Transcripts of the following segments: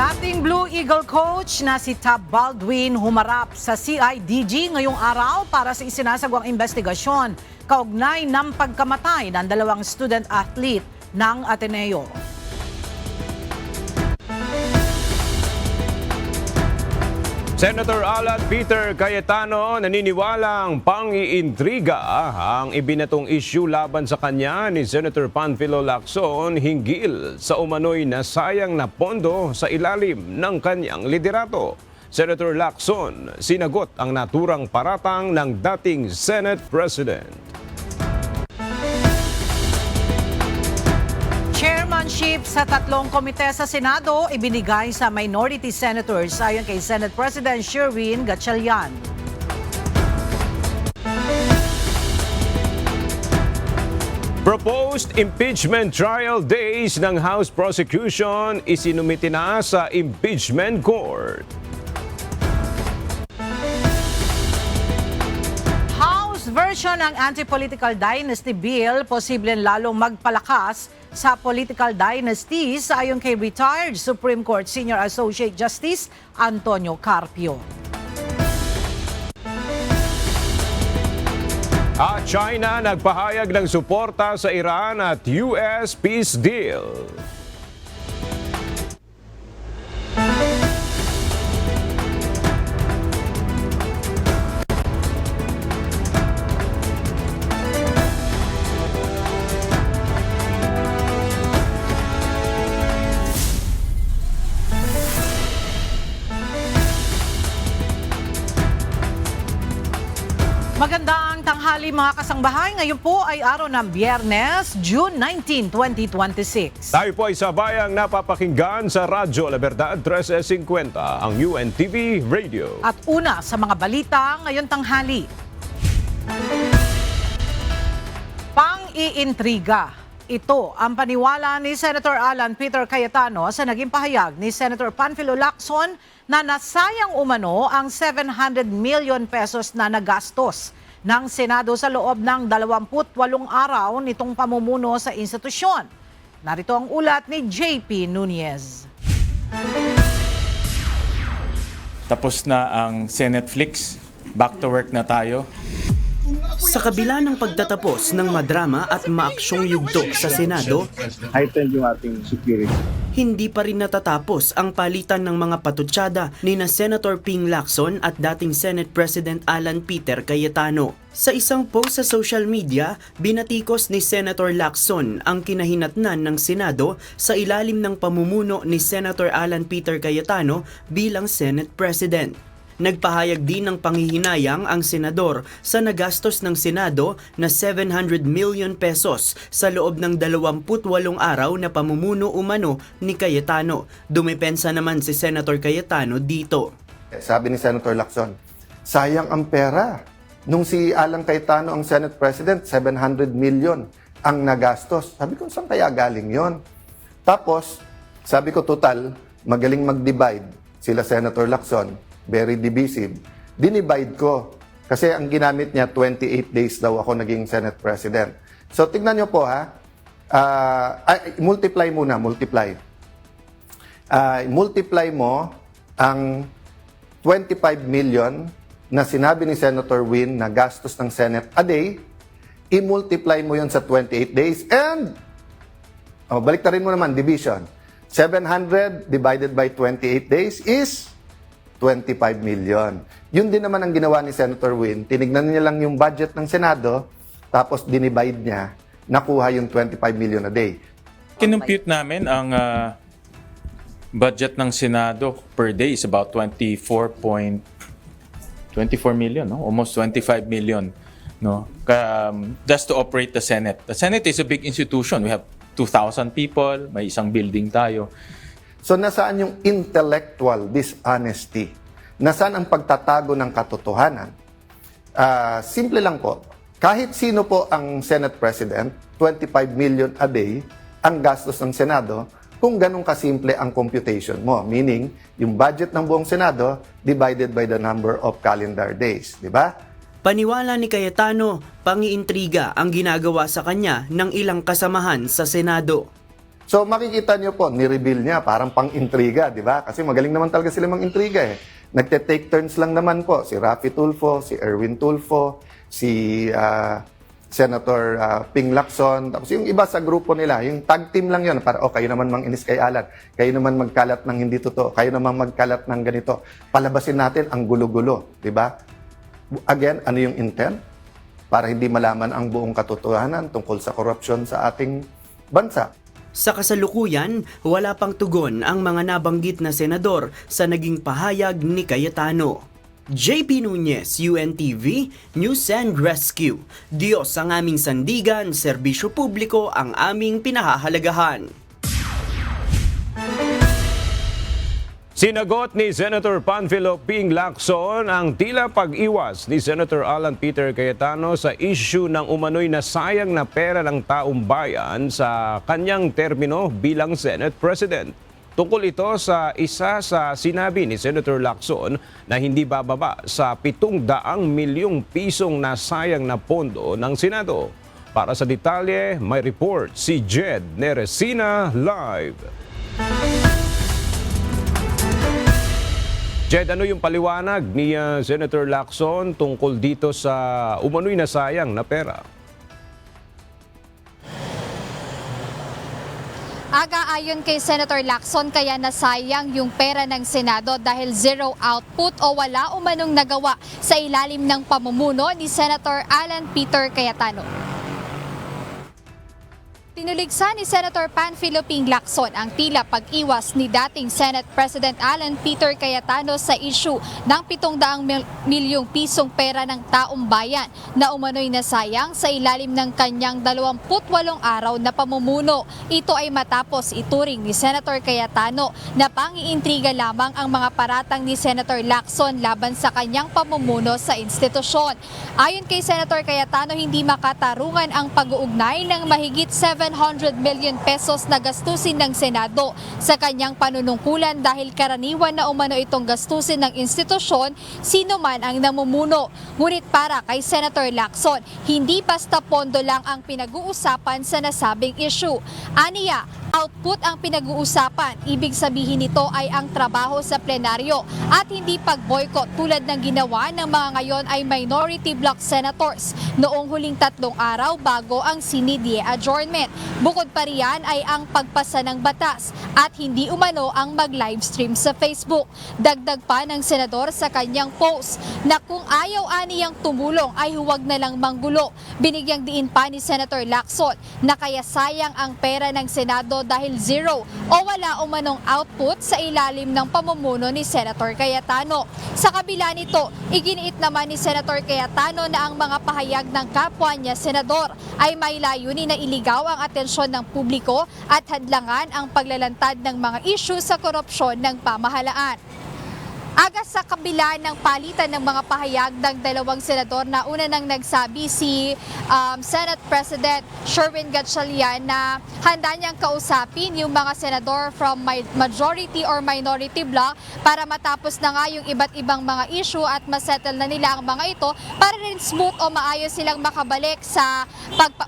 Dating Blue Eagle coach na si Tab Baldwin humarap sa CIDG ngayong araw para sa isinasagawang investigasyon kaugnay ng pagkamatay ng dalawang student athlete ng Ateneo. Senator Alan Peter Cayetano naniniwalang pang-iintriga ang ibinatong issue laban sa kanya ni Senator Panfilo Lacson hinggil sa umano'y nasayang na pondo sa ilalim ng kanyang liderato. Senator Lacson sinagot ang naturang paratang ng dating Senate President. Chairmanship sa tatlong komite sa Senado ibinigay sa minority senators ayon kay Senate President Sherwin Gatchalian. Proposed impeachment trial days ng House prosecution isinumiti na sa impeachment court. House version ng Anti-Political Dynasty Bill posibleng lalong magpalakas sa political dynasties ayon kay retired Supreme Court Senior Associate Justice Antonio Carpio. At China nagpahayag ng suporta sa Iran at US peace deal. Magandang tanghali mga kasangbahay. Ngayon po ay araw ng Biyernes, June 19, 2026. Tayo po ay sabayang napapakinggan sa Radyo La Verdad 1350, ang UNTV Radio. At una sa mga balita ngayon tanghali. Pang-iintriga. Ito ang paniwala ni Senator Alan Peter Cayetano sa naging pahayag ni Senator Panfilo Lacson na nasayang umano ang 700 million pesos na nagastos ng Senado sa loob ng 28 araw nitong pamumuno sa institusyon. Narito ang ulat ni JP Nunez. Tapos na ang Senate Flix. Back to work na tayo. Sa kabila ng pagtatapos ng madrama at maaksyong yugto sa Senado, heightened yung ating security. hindi pa rin natatapos ang palitan ng mga patutsada ni na Senator Ping Lacson at dating Senate President Alan Peter Cayetano. Sa isang post sa social media, binatikos ni Senator Lacson ang kinahinatnan ng Senado sa ilalim ng pamumuno ni Senator Alan Peter Cayetano bilang Senate President. Nagpahayag din ng panghihinayang ang senador sa nagastos ng Senado na 700 million pesos sa loob ng 28 araw na pamumuno umano ni Cayetano. Dumepensa naman si Senator Cayetano dito. Sabi ni Senator Lacson, sayang ang pera. Nung si Alan Cayetano ang Senate President, 700 million ang nagastos. Sabi ko, saan kaya galing yon? Tapos, sabi ko, total, magaling mag-divide sila Senator Lacson. Very divisive. Dinivide ko. Kasi ang ginamit niya, 28 days daw ako naging Senate President. So, tignan niyo po ha. Multiply muna, multiply. Multiply mo ang 25 million na sinabi ni Senator Win na gastos ng Senate a day. I-multiply mo yon sa 28 days. And, baliktarin mo naman, division. 700 divided by 28 days is 25 million. Yun din naman ang ginawa ni Senator Win. Tinignan niya lang yung budget ng Senado, tapos dinivide niya, nakuha yung 25 million a day. Kinumpute namin ang budget ng Senado per day is about 24 million, no? Almost 25 million, no? Just to operate the Senate. The Senate is a big institution. We have 2,000 people, may isang building tayo. So nasaan yung intellectual dishonesty? Nasaan ang pagtatago ng katotohanan? Simple lang po. Kahit sino po ang Senate President, 25 million a day ang gastos ng Senado kung ganun kasimple ang computation mo. Meaning, yung budget ng buong Senado divided by the number of calendar days. Di ba? Paniwala ni Cayetano, pang-iintriga ang ginagawa sa kanya ng ilang kasamahan sa Senado. So makikita nyo po, ni-reveal niya, parang pang-intriga, di ba? Kasi magaling naman talaga sila mang-intriga eh. Nagte-take turns lang naman po, si Raffy Tulfo, si Erwin Tulfo, si Senator Ping Lacson, tapos yung iba sa grupo nila, yung tag team lang yun, para, kayo naman mang-inis kay Alan, kayo naman magkalat ng hindi totoo, kayo naman magkalat ng ganito. Palabasin natin ang gulo-gulo, di ba? Again, ano yung intent? Para hindi malaman ang buong katotohanan tungkol sa korupsyon sa ating bansa. Sa kasalukuyan, wala pang tugon ang mga nabanggit na senador sa naging pahayag ni Cayetano. JP Nunez, UNTV, News and Rescue. Diyos ang aming sandigan, serbisyo publiko ang aming pinahahalagahan. Sinagot ni Senator Panfilo Ping Lacson ang tila pag-iwas ni Senator Alan Peter Cayetano sa issue ng umano'y nasayang na pera ng taong bayan sa kanyang termino bilang Senate President. Tungkol ito sa isa sa sinabi ni Senator Lacson na hindi bababa sa 700 milyong pisong nasayang na pondo ng Senado. Para sa detalye, may report si Jed Neresina live. Jed, ano yung paliwanag ni Senator Lacson tungkol dito sa umano'y nasayang na pera? Ayon kay Senator Lacson, kaya nasayang yung pera ng Senado dahil zero output o wala umanong nagawa sa ilalim ng pamumuno ni Senator Alan Peter Cayetano. Tinuligsa ni Senator Panfilo Ping Lacson ang tila pag-iwas ni dating Senate President Alan Peter Cayetano sa issue ng 700 milyong pisong pera ng taong bayan na umano'y nasayang sa ilalim ng kanyang 28 araw na pamumuno. Ito ay matapos ituring ni Senator Cayetano na pang-iintriga lamang ang mga paratang ni Senator Lacson laban sa kanyang pamumuno sa institusyon. Ayon kay Senator Cayetano, hindi makatarungan ang pag-uugnay ng mahigit 700 million pesos na gastusin ng Senado sa kanyang panunungkulan dahil karaniwan na umano itong gastusin ng institusyon sino man ang namumuno. Ngunit para kay Senator Lacson, hindi basta pondo lang ang pinag-uusapan sa nasabing issue. Aniya, output ang pinag-uusapan. Ibig sabihin nito ay ang trabaho sa plenaryo at hindi pag-boycott tulad ng ginawa ng mga ngayon ay minority bloc senators noong huling 3 araw bago ang sinidye adjournment. Bukod pa riyan ay ang pagpasa ng batas at hindi umano ang mag-livestream sa Facebook. Dagdag pa ng senador sa kanyang post na kung ayaw aniyang tumulong ay huwag na lang manggulo. Binigyang diin pa ni Senator Lacson na kaya sayang ang pera ng Senado dahil zero o wala umanong output sa ilalim ng pamumuno ni Senator Cayetano. Sa kabila nito, iginiit naman ni Senator Cayetano na ang mga pahayag ng kapwa niya senador ay may layunin na iligaw ang atensyon ng publiko at hadlangan ang paglalantad ng mga isyu sa korupsyon ng pamahalaan. Aga sa kabila ng palitan ng mga pahayag ng dalawang senador na una nang nagsabi si Senate President Sherwin Gatchalian na handa niyang kausapin yung mga senador from majority or minority bloc para matapos na nga yung iba't ibang mga issue at masettle na nila ang mga ito para rin smooth o maayos silang makabalik sa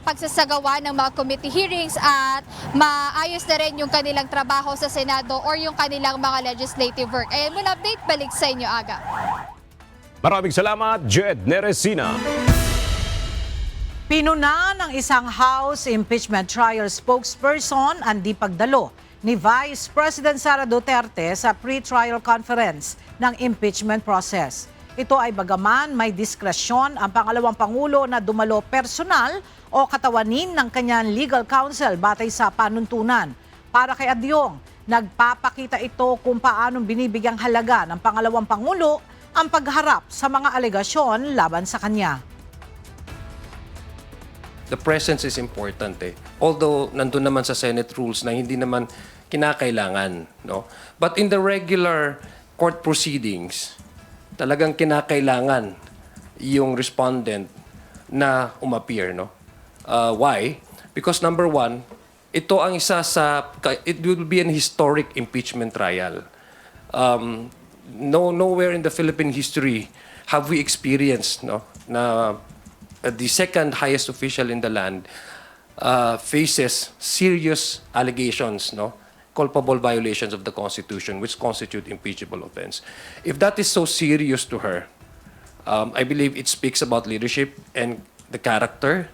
pagsasagawa ng mga committee hearings at maayos na rin yung kanilang trabaho sa Senado or yung kanilang mga legislative work. Ayan muna update, balik sa inyo aga. Maraming salamat, Jed Neresina. Pinuna ng isang House impeachment trial spokesperson ang di pagdalo ni Vice President Sara Duterte sa pre-trial conference ng impeachment process. Ito ay bagaman may diskresyon ang pangalawang Pangulo na dumalo personal o katawanin ng kanyang legal counsel batay sa panuntunan. Para kay Adyong, nagpapakita ito kung paanong binibigyang halaga ng pangalawang Pangulo ang pagharap sa mga alegasyon laban sa kanya. The presence is important Although nandun naman sa Senate rules na hindi naman kinakailangan, no? But in the regular court proceedings, talagang kinakailangan yung respondent na umappear, no? Why? Because number one, ito ang isa sa, it will be an historic impeachment trial. Nowhere in the Philippine history have we experienced, no, na the second highest official in the land faces serious allegations, no, culpable violations of the Constitution, which constitute impeachable offense. If that is so serious to her, I believe it speaks about leadership and the character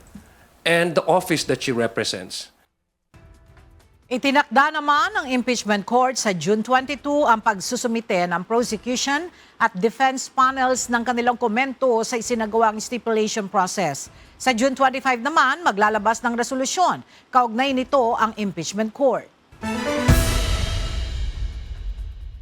and the office that she represents. Itinakda naman ng impeachment court sa June 22 ang pagsusumite ng prosecution at defense panels ng kanilang komento sa isinagawang stipulation process. Sa June 25 naman, maglalabas ng resolusyon. Kaugnay nito ang impeachment court.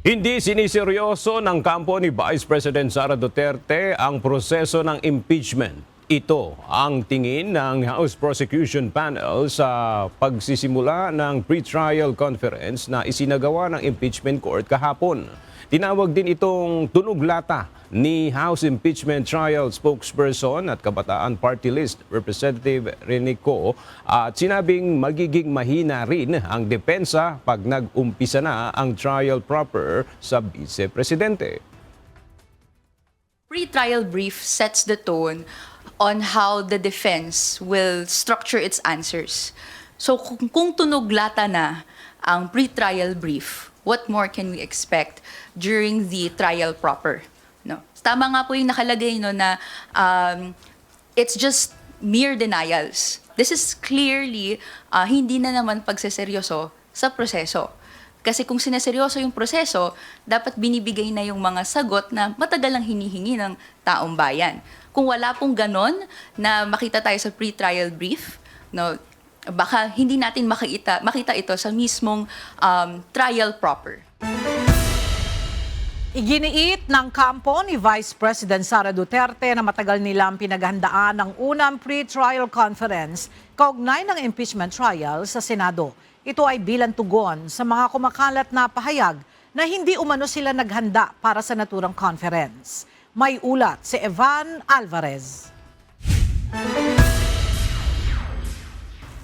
Hindi siniseryoso ng kampo ni Vice President Sara Duterte ang proseso ng impeachment. Ito ang tingin ng House Prosecution Panel sa pagsisimula ng pre-trial conference na isinagawa ng impeachment court kahapon. Tinawag din itong tunog lata ni House Impeachment Trial Spokesperson at Kabataan Party List Representative Rene Co at sinabing magiging mahina rin ang depensa pag nag-umpisa na ang trial proper sa Vice Presidente. Pre-trial brief sets the tone on how the defense will structure its answers. So kung tunog lata na ang pre-trial brief, what more can we expect during the trial proper? No. Tama nga po yung nakalagay no na it's just mere denials. This is clearly hindi na naman pagseseryoso sa proseso. Kasi kung sineseryoso yung proseso, dapat binibigay na yung mga sagot na matagal lang hinihingi ng taong bayan. Kung wala pong ganon na makita tayo sa pre-trial brief, no, baka hindi natin makita ito sa mismong trial proper. Iginiit ng kampo ni Vice President Sara Duterte na matagal nilang pinaghandaan ng unang pre-trial conference kaugnay ng impeachment trial sa Senado. Ito ay bilang tugon sa mga kumakalat na pahayag na hindi umano sila naghanda para sa naturang conference. May ulat si Evan Alvarez.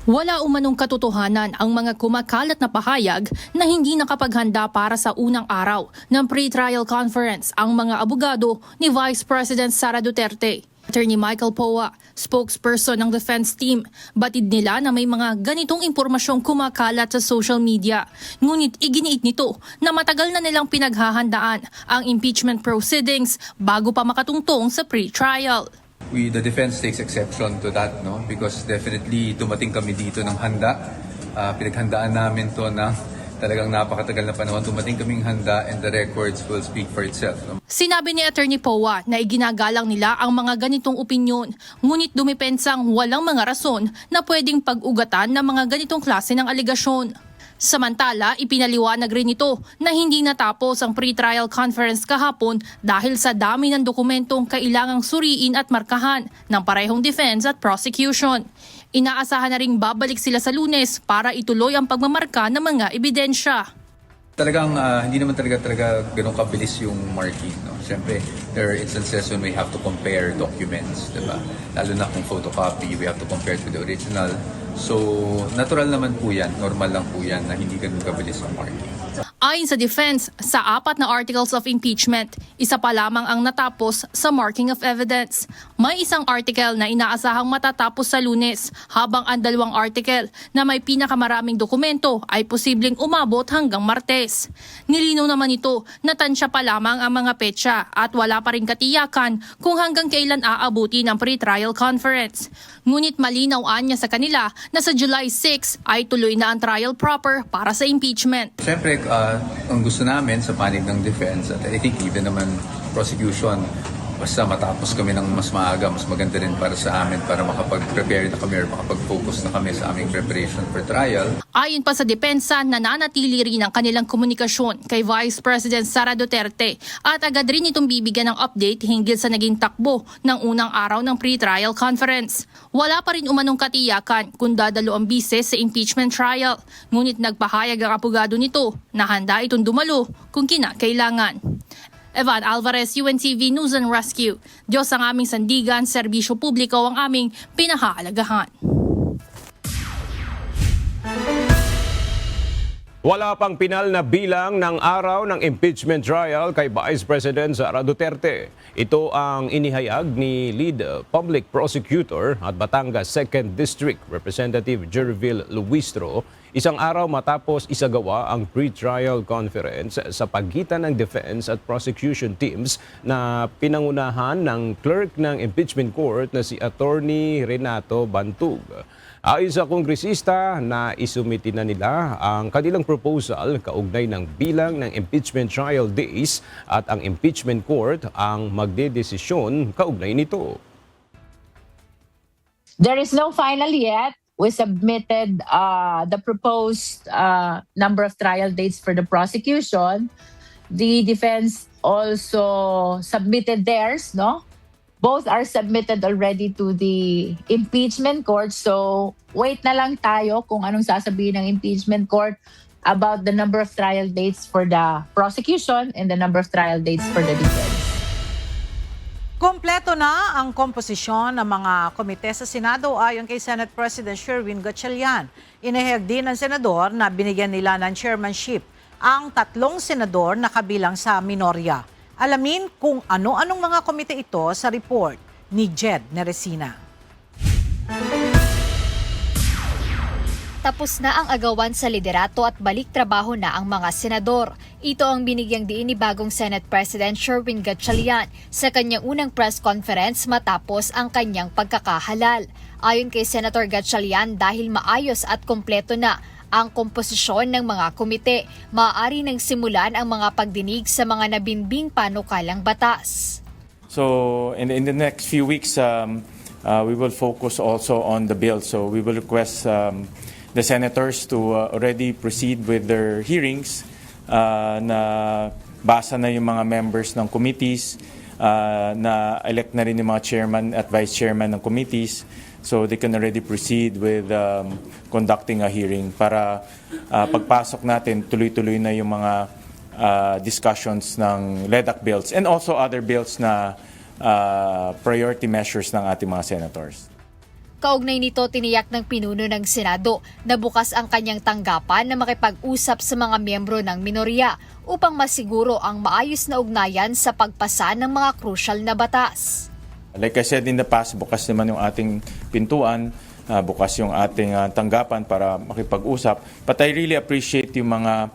Wala umanong katotohanan ang mga kumakalat na pahayag na hindi nakapaghanda para sa unang araw ng pre-trial conference ang mga abogado ni Vice President Sara Duterte. Attorney Michael Poa, spokesperson ng defense team, batid nila na may mga ganitong impormasyong kumakalat sa social media. Ngunit iginiit nito na matagal na nilang pinaghahandaan ang impeachment proceedings bago pa makatungtong sa pre-trial. The defense takes exception to that, no? Because definitely dumating kami dito ng handa. Pinaghandaan namin to ng talagang napakatagal na panahon. Dumating kaming handa and the records will speak for itself. No? Sinabi ni Attorney Poa na iginagalang nila ang mga ganitong opinyon, ngunit dumipensang walang mga rason na pwedeng pag-ugatan ng mga ganitong klase ng aligasyon. Samantala, ipinaliwanag rin ito na hindi natapos ang pre-trial conference kahapon dahil sa dami ng dokumentong kailangang suriin at markahan ng parehong defense at prosecution. Inaasahan na ring babalik sila sa Lunes para ituloy ang pagmamarka ng mga ebidensya. Talagang hindi naman talaga ganun kabilis yung marking. No? Siyempre, there are instances when we have to compare documents, diba? Lalo na kung photocopy, we have to compare it with the original. So, natural naman po yan, normal lang po yan na hindi ganun kabilis ang marking. Ayon sa defense, sa 4 na articles of impeachment, isa pa lamang ang natapos sa marking of evidence. May isang article na inaasahang matatapos sa Lunes, habang ang 2 article na may pinakamaraming dokumento ay posibleng umabot hanggang Martes. Nilinaw naman ito na tansya pa lamang ang mga petsa at wala pa rin katiyakan kung hanggang kailan aabuti ng pre-trial conference. Ngunit malinaw anya sa kanila na sa July 6 ay tuloy na ang trial proper para sa impeachment. Siyempre, ang gusto namin sa panig ng defense at I think even naman prosecution, basta matapos kami ng mas maaga, mas maganda rin para sa amin para makapag-prepare na kami or makapag-focus na kami sa aming preparation for trial. Ayon pa sa depensa, nananatili rin ang kanilang komunikasyon kay Vice President Sara Duterte at agad rin itong bibigyan ng update hinggil sa naging takbo ng unang araw ng pre-trial conference. Wala pa rin umanong katiyakan kung dadalo ang bise sa impeachment trial, ngunit nagpahayag ang abogado nito na handa itong dumalo kung kinakailangan. Evan Alvarez, UNTV News and Rescue. Diyos ang aming sandigan, serbisyo publiko ang aming pinahahalagahan. Wala pang pinal na bilang ng araw ng impeachment trial kay Vice President Sara Duterte. Ito ang inihayag ni Lead Public Prosecutor at Batangas 2nd District Representative Jervil Luistro isang araw matapos isagawa ang pre-trial conference sa pagitan ng defense at prosecution teams na pinangunahan ng clerk ng impeachment court na si Attorney Renato Bantug. Ayon sa kongresista na isumiti na nila ang kanilang proposal kaugnay ng bilang ng impeachment trial days at ang impeachment court ang magdedesisyon kaugnay nito. There is no final yet. We submitted the proposed number of trial dates for the prosecution. The defense also submitted theirs, no? Both are submitted already to the impeachment court. So wait na lang tayo kung anong sasabihin ng impeachment court about the number of trial dates for the prosecution and the number of trial dates for the defense. Kompleto na ang komposisyon ng mga komite sa Senado ayon kay Senate President Sherwin Gatchalian. Inihayag din ng senador na binigyan nila ng chairmanship ang 3 senador na kabilang sa minorya. Alamin kung ano-anong mga komite ito sa report ni Jed Neresina. Tapos na ang agawan sa liderato at balik trabaho na ang mga senador. Ito ang binigyang diin ni bagong Senate President Sherwin Gatchalian sa kanyang unang press conference matapos ang kanyang pagkakahalal. Ayon kay Senator Gatchalian, dahil maayos at kompleto na ang komposisyon ng mga komite, maaari nang simulan ang mga pagdinig sa mga nabinbing panukalang batas. So in the next few weeks, we will focus also on the bill. So we will request the senators to already proceed with their hearings na basa na yung mga members ng committees, na elect na rin yung mga chairman at vice chairman ng committees. So they can already proceed with conducting a hearing para pagpasok natin, tuloy-tuloy na yung mga discussions ng LEDAC bills and also other bills na priority measures ng ating mga senators. Kaugnay nito, tiniyak ng pinuno ng Senado na bukas ang kanyang tanggapan na makipag-usap sa mga miyembro ng minorya upang masiguro ang maayos na ugnayan sa pagpasa ng mga crucial na batas. Like I said in the past, bukas naman yung ating pintuan, bukas yung ating tanggapan para makipag-usap. But I really appreciate yung mga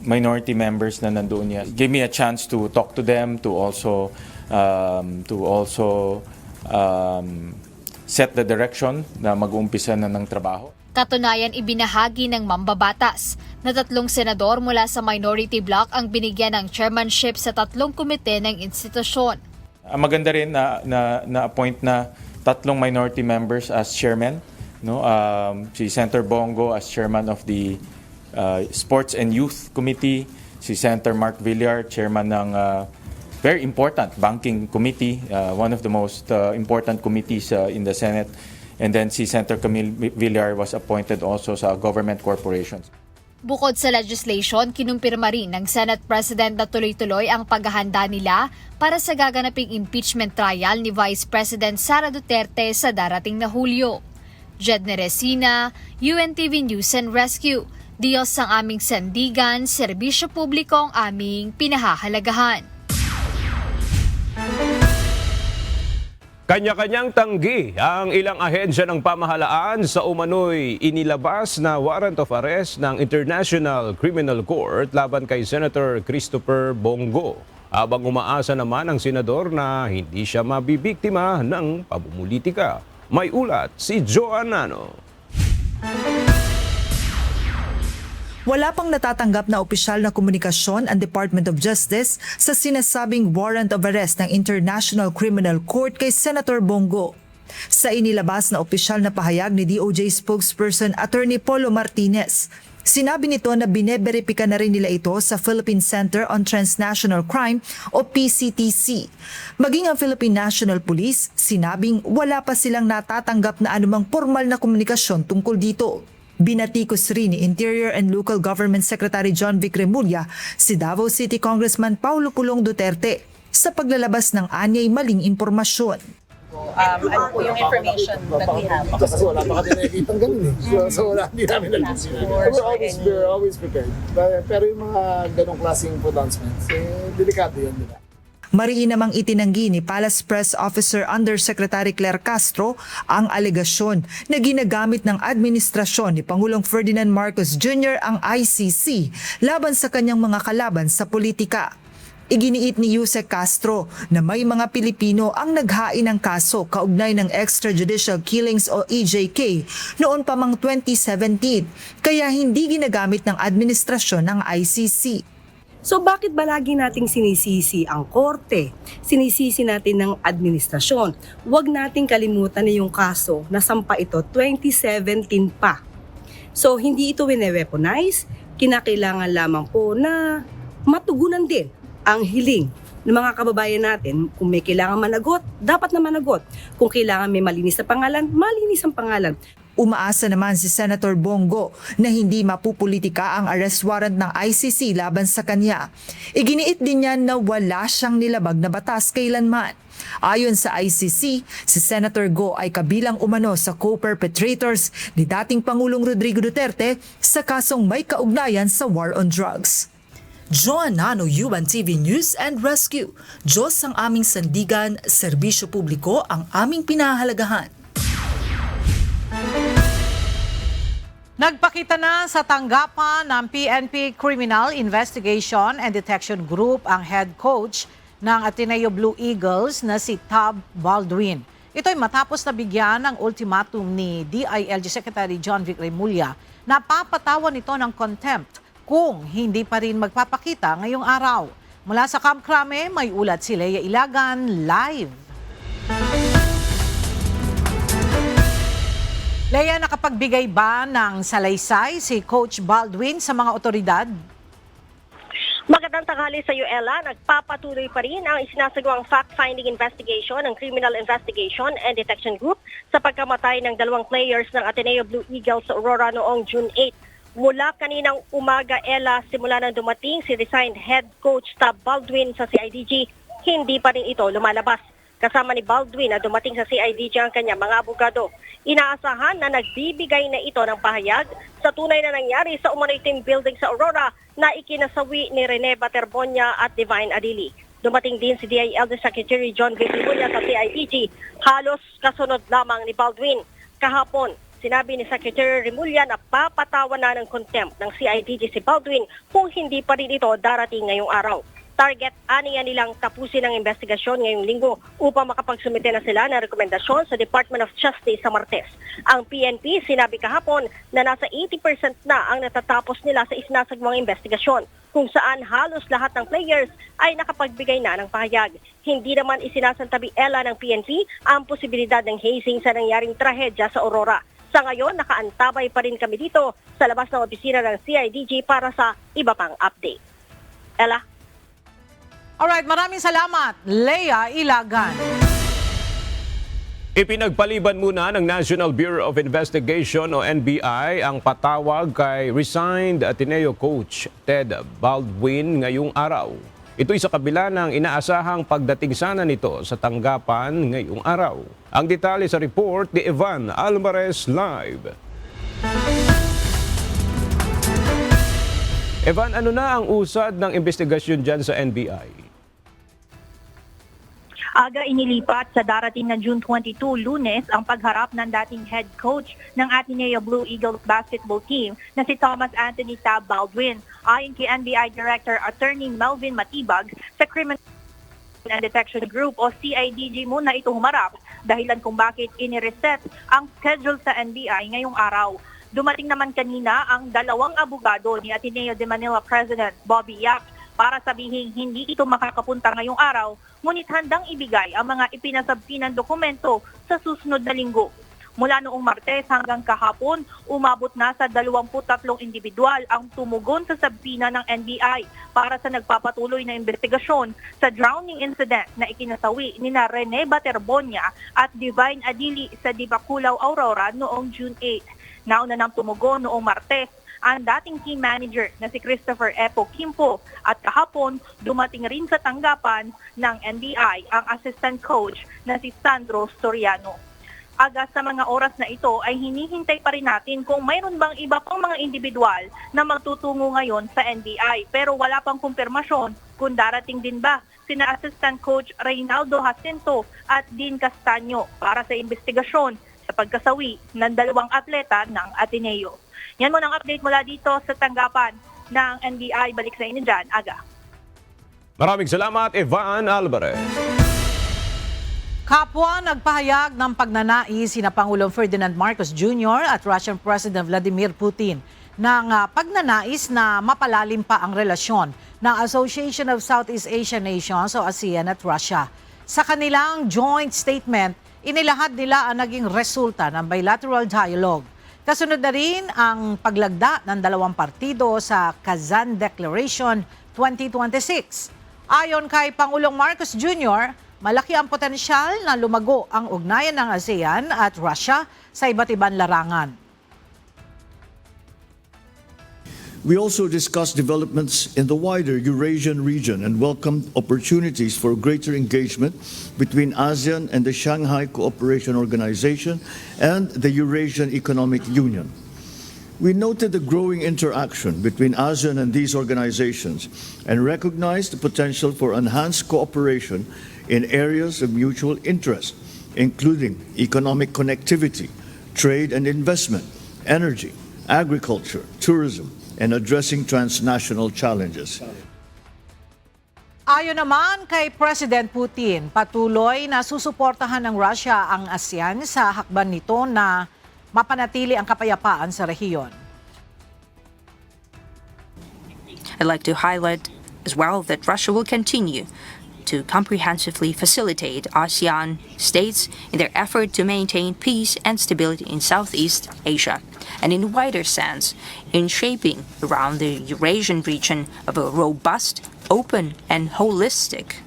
minority members na nandoon yan. Give me a chance to talk to them, to also set the direction na mag-uumpisa na ng trabaho. Katunayan, ibinahagi ng mambabatas na 3 senador mula sa minority bloc ang binigyan ng chairmanship sa 3 komite ng institusyon. Maganda rin na appoint na 3 minority members as chairman, no? Si Senator Bongo as chairman of the Sports and Youth Committee, si Senator Mark Villar, chairman ng very important banking committee, one of the most important committees in the Senate, and then si Senator Camille Villar was appointed also sa government corporations. Bukod sa legislation, kinumpirma rin ng Senate President na tuloy-tuloy ang paghahanda nila para sa gaganaping impeachment trial ni Vice President Sara Duterte sa darating na Hulyo. Jed Neresina, UNTV News and Rescue. Diyos ang aming sandigan, serbisyo publiko ang aming pinahahalagahan. Kanya-kanyang tanggi ang ilang ahensya ng pamahalaan sa umano'y inilabas na warrant of arrest ng International Criminal Court laban kay Senator Christopher Bongo. Habang umaasa naman ang senador na hindi siya mabibiktima ng pamumulitika. May ulat si Joan Nano. Wala pang natatanggap na opisyal na komunikasyon ang Department of Justice sa sinasabing warrant of arrest ng International Criminal Court kay Senator Bongo. Sa inilabas na opisyal na pahayag ni DOJ spokesperson Attorney Polo Martinez, sinabi nito na bineberipika na rin nila ito sa Philippine Center on Transnational Crime o PCTC. Maging ang Philippine National Police, sinabing wala pa silang natatanggap na anumang formal na komunikasyon tungkol dito. Binatikos rin ni Interior and Local Government Secretary John Vic Remulla si Davao City Congressman Paulo Pulong Duterte sa paglalabas ng anyay maling impormasyon. ano po yung information that we have. Kasi wala pa kami nakikita ng ganun eh. So wala, hindi namin alam sila. We're always prepared. Pero yung mga ganong klaseng pronouncements, delikado yan, di ba? Mariin namang itinanggi ni Palace Press Officer Undersecretary Claire Castro ang alegasyon na ginagamit ng administrasyon ni Pangulong Ferdinand Marcos Jr. ang ICC laban sa kanyang mga kalaban sa politika. Iginiit ni Yusek Castro na may mga Pilipino ang naghain ng kaso kaugnay ng extrajudicial killings o EJK noon pa mang 2017, kaya hindi ginagamit ng administrasyon ng ICC. So bakit ba lagi nating sinisisi ang korte? Sinisisi natin ng administrasyon. Huwag nating kalimutan na yung kaso na sampa ito 2017 pa. So hindi ito wine-weaponize, kinakailangan lamang po na matugunan din ang hiling ng mga kababayan natin. Kung may kailangan managot, dapat na managot. Kung kailangan may malinis na pangalan, malinis ang pangalan. Umaasa naman si Senator Bongo na hindi mapupolitika ang arrest warrant ng ICC laban sa kanya. Iginiit din niya na wala siyang nilabag na batas kailanman. Ayon sa ICC, si Senator Go ay kabilang umano sa co-perpetrators ni dating Pangulong Rodrigo Duterte sa kasong may kaugnayan sa war on drugs. Joan Nano, UNTV News and Rescue. Diyos ang aming sandigan, serbisyo publiko ang aming pinahahalagahan. Nagpakita na sa tanggapan ng PNP Criminal Investigation and Detection Group ang head coach ng Ateneo Blue Eagles na si Tab Baldwin. Ito'y matapos na bigyan ng ultimatum ni DILG Secretary John Vic Remulla na papatawan ito ng contempt kung hindi pa rin magpapakita ngayong araw. Mula sa Camp Crame, may ulat si Leia Ilagan live. Leia, nakapagbigay ba ng salaysay si Coach Baldwin sa mga otoridad? Magandang tanghali sa iyo, Ella. Nagpapatuloy pa rin ang isinasagawang fact-finding investigation ng Criminal Investigation and Detection Group sa pagkamatay ng 2 players ng Ateneo Blue Eagles sa Aurora noong June 8. Mula kaninang umaga, Ella, simula nang dumating si resigned head coach Tab Baldwin sa CIDG, hindi pa rin ito lumalabas. Kasama ni Baldwin na dumating sa CIDG ang kanyang mga abogado. Inaasahan na nagbibigay na ito ng pahayag sa tunay na nangyari sa umano'y team building sa Aurora na ikinasawi ni Rene Baterbonia at Divine Adili. Dumating din si DILG Secretary John V. Remulla sa CIDG, halos kasunod lamang ni Baldwin. Kahapon, sinabi ni Secretary Remulla na papatawan na ng contempt ng CIDG si Baldwin kung hindi pa rin ito darating ngayong araw. Target aniya nilang tapusin ang investigasyon ngayong linggo upang makapagsumite na sila ng rekomendasyon sa Department of Justice sa Martes. Ang PNP sinabi kahapon na nasa 80% na ang natatapos nila sa isinasagawang investigasyon, kung saan halos lahat ng players ay nakapagbigay na ng pahayag. Hindi naman isinasantabi ng PNP ang posibilidad ng hazing sa nangyaring trahedya sa Aurora. Sa ngayon, nakaantabay pa rin kami dito sa labas ng opisina ng CIDG para sa iba pang update. Ella? Alright, maraming salamat, Leia Ilagan. Ipinagpaliban muna ng National Bureau of Investigation o NBI ang patawag kay resigned Ateneo coach Ted Baldwin ngayong araw. Ito'y sa kabila ng inaasahang pagdating sana nito sa tanggapan ngayong araw. Ang detalye sa report ni Evan Alvarez live. Evan, ano na ang usad ng investigasyon dyan sa NBI? Aga inilipat sa darating na June 22, Lunes, ang pagharap ng dating head coach ng Ateneo Blue Eagles basketball team na si Thomas Anthony Tab Baldwin. Ayon kay NBI Director Attorney Melvin Matibag, sa Criminal and Detection Group o CIDG muna ito humarap dahilan kung bakit inireset ang schedule sa NBI ngayong araw. Dumating naman kanina ang 2 abogado ni Ateneo de Manila President Bobby Yap para sabihing hindi ito makakapunta ngayong araw, ngunit handang ibigay ang mga ipinasabti ng dokumento sa susunod na linggo. Mula noong Martes hanggang kahapon, umabot na sa 23 individual ang tumugon sa sabpina ng NBI para sa nagpapatuloy na investigasyon sa drowning incident na ikinasawi ni Rene Baterbonia at Divine Adili sa Dibaculaw, Aurora noong June 8. Nauna nang tumugon noong Martes ang dating team manager na si Christopher Epo Kimpo at kahapon dumating rin sa tanggapan ng NBI ang assistant coach na si Sandro Soriano. Aga sa mga oras na ito ay hinihintay pa rin natin kung mayroon bang iba pang mga individual na magtutungo ngayon sa NBI. Pero wala pang kumpirmasyon kung darating din ba sina Assistant Coach Reynaldo Jacinto at Dean Castaño para sa investigasyon sa pagkasawi ng dalawang atleta ng Ateneo. Yan muna ang update mula dito sa tanggapan ng NBI. Balik sa inyo dyan, Aga. Maraming salamat, Ivan Alvarez. Kapwa nagpahayag ng pagnanais sina Pangulong Ferdinand Marcos Jr. at Russian President Vladimir Putin ng pagnanais na mapalalim pa ang relasyon ng Association of Southeast Asian Nations o ASEAN at Russia. Sa kanilang joint statement, inilahad nila ang naging resulta ng bilateral dialogue. Kasunod na rin ang paglagda ng dalawang partido sa Kazan Declaration 2026. Ayon kay Pangulong Marcos Jr., malaki ang potensyal na lumago ang ugnayan ng ASEAN at Russia sa iba't ibang larangan. We also discussed developments in the wider Eurasian region and welcomed opportunities for greater engagement between ASEAN and the Shanghai Cooperation Organization and the Eurasian Economic Union. We noted the growing interaction between ASEAN and these organizations and recognized the potential for enhanced cooperation in areas of mutual interest, including economic connectivity, trade and investment, energy, agriculture, tourism, and addressing transnational challenges. Ayon naman kay President Putin, patuloy na susuportahan ng Russia ang ASEAN sa hakban nito na mapanatili ang kapayapaan sa rehiyon. I'd like to highlight as well that Russia will continue to comprehensively facilitate ASEAN states in their effort to maintain peace and stability in Southeast Asia, and in a wider sense, in shaping around the Eurasian region of a robust, open, and holistic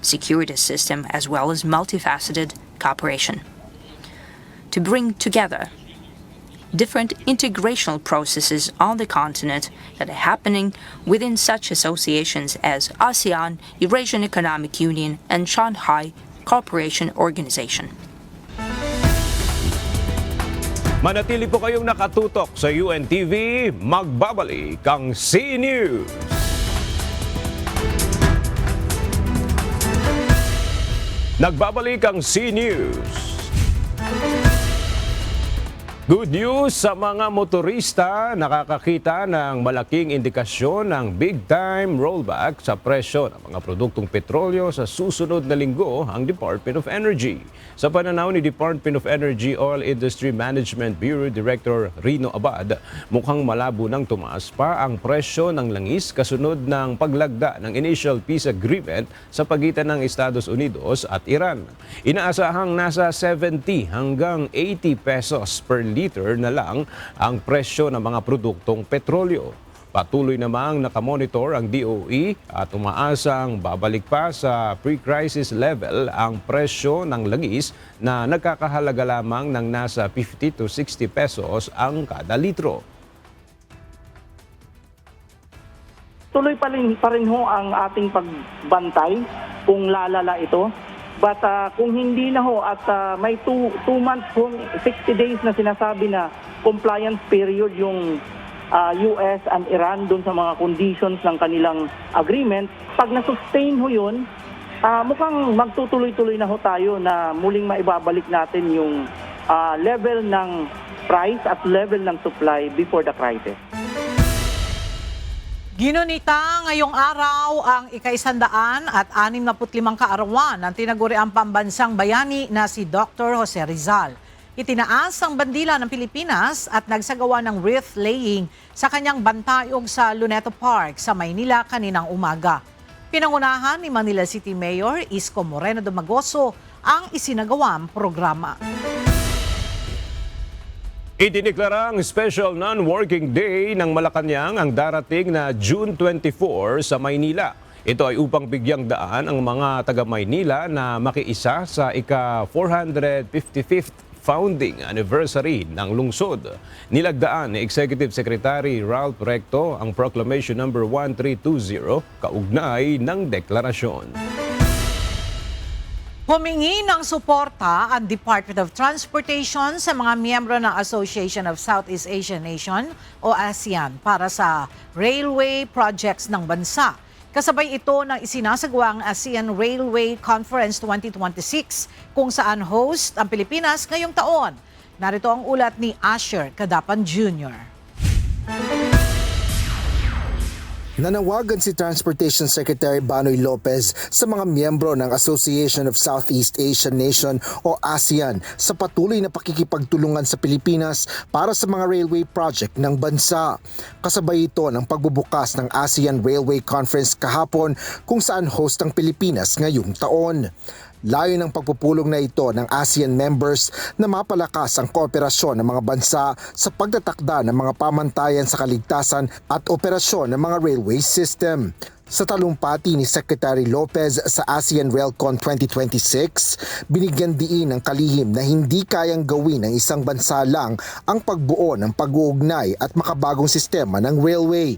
security system as well as multifaceted cooperation. To bring together different integrational processes on the continent that are happening within such associations as ASEAN, Eurasian Economic Union, and Shanghai Cooperation Organization. Manatili po kayong nakatutok sa UNTV, magbabalik ang C-News. Nagbabalik ang C-News. Good news sa mga motorista, nakakakita ng malaking indikasyon ng big-time rollback sa presyo ng mga produktong petrolyo sa susunod na linggo ang Department of Energy. Sa pananaw ni Department of Energy Oil Industry Management Bureau Director Rino Abad, mukhang malabo nang tumaas pa ang presyo ng langis kasunod ng paglagda ng initial peace agreement sa pagitan ng Estados Unidos at Iran. Inaasahang nasa 70 hanggang 80 pesos per liter na lang ang presyo ng mga produktong petrolyo. Patuloy namang nakamonitor ang DOE at umaasang babalik pa sa pre-crisis level ang presyo ng langis na nagkakahalaga lamang ng nasa 50 to 60 pesos ang kada litro. Tuloy pa rin ho ang ating pagbantay kung lalala ito. But kung hindi na ho at may 2 months kung 60 days na sinasabi na compliance period yung US and Iran dun sa mga conditions ng kanilang agreement, pag na-sustain ho yun, mukhang magtutuloy-tuloy na ho tayo na muling maibabalik natin yung level ng price at level ng supply before the crisis. Ginunita ngayong araw ang ika-165 kaarawan ng tinaguriang pambansang bayani na si Dr. Jose Rizal. Itinaas ang bandila ng Pilipinas at nagsagawa ng wreath laying sa kanyang bantayog sa Luneta Park sa Maynila kaninang umaga. Pinangunahan ni Manila City Mayor Isko Moreno Domagoso ang isinagawang programa. Idineklarang special non-working day ng Malacanang ang darating na June 24 sa Maynila. Ito ay upang bigyang daan ang mga taga-Maynila na makiisa sa ika-455th founding anniversary ng lungsod. Nilagdaan ni Executive Secretary Ralph Recto ang Proclamation No. 1320 kaugnay ng deklarasyon. Humingi ng suporta ang Department of Transportation sa mga miyembro ng Association of Southeast Asian Nation o ASEAN para sa railway projects ng bansa. Kasabay ito ng isinasagawang ASEAN Railway Conference 2026 kung saan host ang Pilipinas ngayong taon. Narito ang ulat ni Asher Cadapan Jr. Nanawagan si Transportation Secretary Banoy Lopez sa mga miyembro ng Association of Southeast Asian Nation o ASEAN sa patuloy na pakikipagtulungan sa Pilipinas para sa mga railway project ng bansa. Kasabay ito ng pagbubukas ng ASEAN Railway Conference kahapon kung saan host ang Pilipinas ngayong taon. Layo ng pagpupulong na ito ng ASEAN members na mapalakas ang kooperasyon ng mga bansa sa pagtatakda ng mga pamantayan sa kaligtasan at operasyon ng mga railway system. Sa talumpati ni Secretary Lopez sa ASEAN RailCon 2026, binigyan diin ng kalihim na hindi kayang gawin ng isang bansa lang ang pagbuo ng pag-uugnay at makabagong sistema ng railway.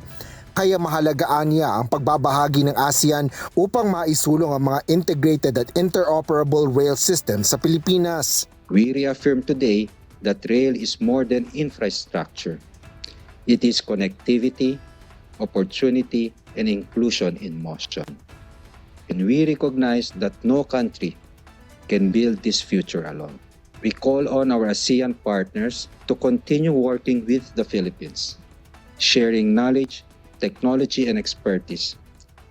Kaya mahalagaan niya ang pagbabahagi ng ASEAN upang maisulong ang mga integrated at interoperable rail system sa Pilipinas. We reaffirm today that rail is more than infrastructure. It is connectivity, opportunity, and inclusion in motion. And we recognize that no country can build this future alone. We call on our ASEAN partners to continue working with the Philippines, sharing knowledge, technology, and expertise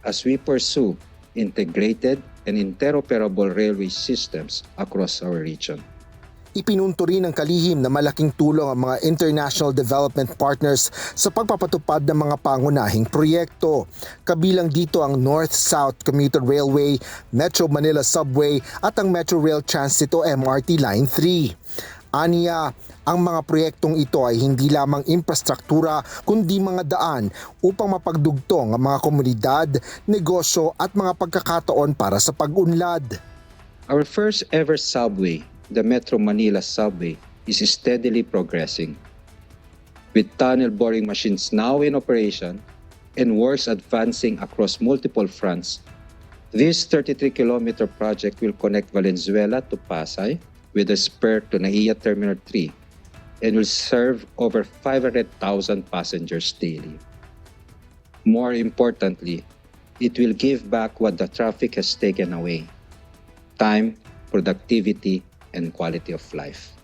as we pursue integrated and interoperable railway systems across our region. Ipinunto rin ng kalihim na malaking tulong ang mga international development partners sa pagpapatupad ng mga pangunahing proyekto. Kabilang dito ang North-South Commuter Railway, Metro Manila Subway at ang Metro Rail Transit o MRT Line 3. Aniya, ang mga proyektong ito ay hindi lamang infrastruktura kundi mga daan upang mapagdugtong ang mga komunidad, negosyo at mga pagkakataon para sa pag-unlad. Our first ever subway, the Metro Manila Subway, is steadily progressing. With tunnel boring machines now in operation and works advancing across multiple fronts, this 33-kilometer project will connect Valenzuela to Pasay with a spur to NAIA Terminal 3 and will serve over 500,000 passengers daily. More importantly, it will give back what the traffic has taken away: time, productivity, and quality of life.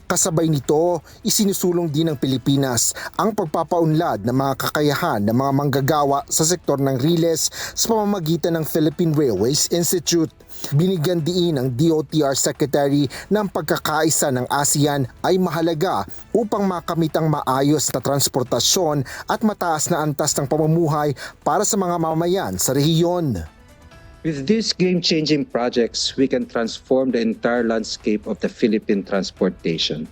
Kasabay nito, isinusulong din ng Pilipinas ang pagpapaunlad ng mga kakayahan ng mga manggagawa sa sektor ng riles sa pamamagitan ng Philippine Railways Institute. Binigyan diin ng DOTR Secretary ng pagkakaisa ng ASEAN ay mahalaga upang makamit ang maayos na transportasyon at mataas na antas ng pamumuhay para sa mga mamamayan sa rehiyon. With these game-changing projects, we can transform the entire landscape of the Philippine transportation.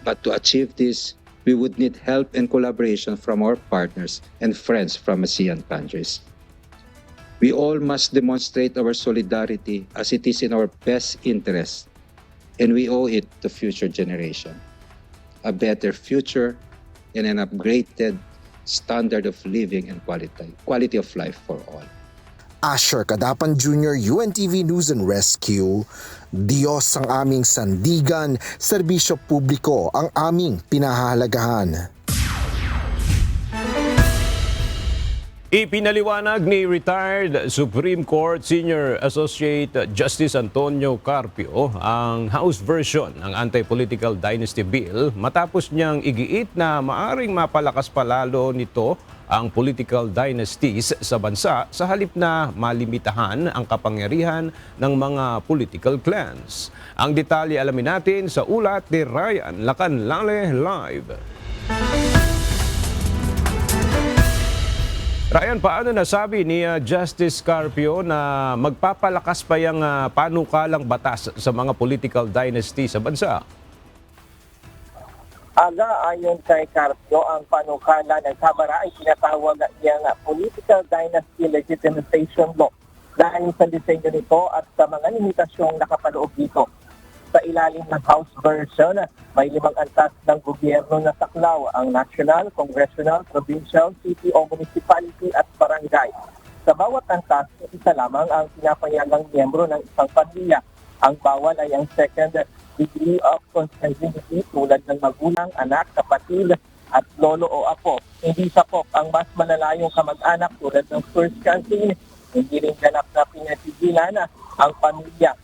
But to achieve this, we would need help and collaboration from our partners and friends from ASEAN countries. We all must demonstrate our solidarity as it is in our best interest, and we owe it to future generation. A better future and an upgraded standard of living and quality of life for all. Asher Cadapan Jr., UNTV News and Rescue. Diyos ang aming sandigan, serbisyo publiko ang aming pinahahalagahan. Ipinaliwanag ni retired Supreme Court Senior Associate Justice Antonio Carpio ang House version ng Anti-Political Dynasty Bill matapos niyang igiit na maaring mapalakas palalo nito ang political dynasties sa bansa sa halip na malimitahan ang kapangyarihan ng mga political clans. Ang detalye alamin natin sa ulat ni Ryan Lacanlale Live. Ryan, paano nasabi ni Justice Carpio na magpapalakas pa yung panukalang batas sa mga political dynasty sa bansa? Ayon kay Carpio, ang panukala ng Kamara ay tinatawag niyang Political Dynasty Legitimization Law dahil sa disenyo nito at sa mga limitasyong nakapaloob dito. Sa ilalim ng House version, may 5 antas ng gobyerno na saklaw ang national, congressional, provincial, city o municipality at barangay. Sa bawat antas, isa lamang ang pinapayagang miyembro ng isang pamilya. Ang bawal ay ang second degree of consanguinity tulad ng magulang, anak, kapatid at lolo o apo. Hindi sapok ang mas malalayong kamag-anak tulad ng first cousin. Hindi rin ganap na pinatigilan ang pamilya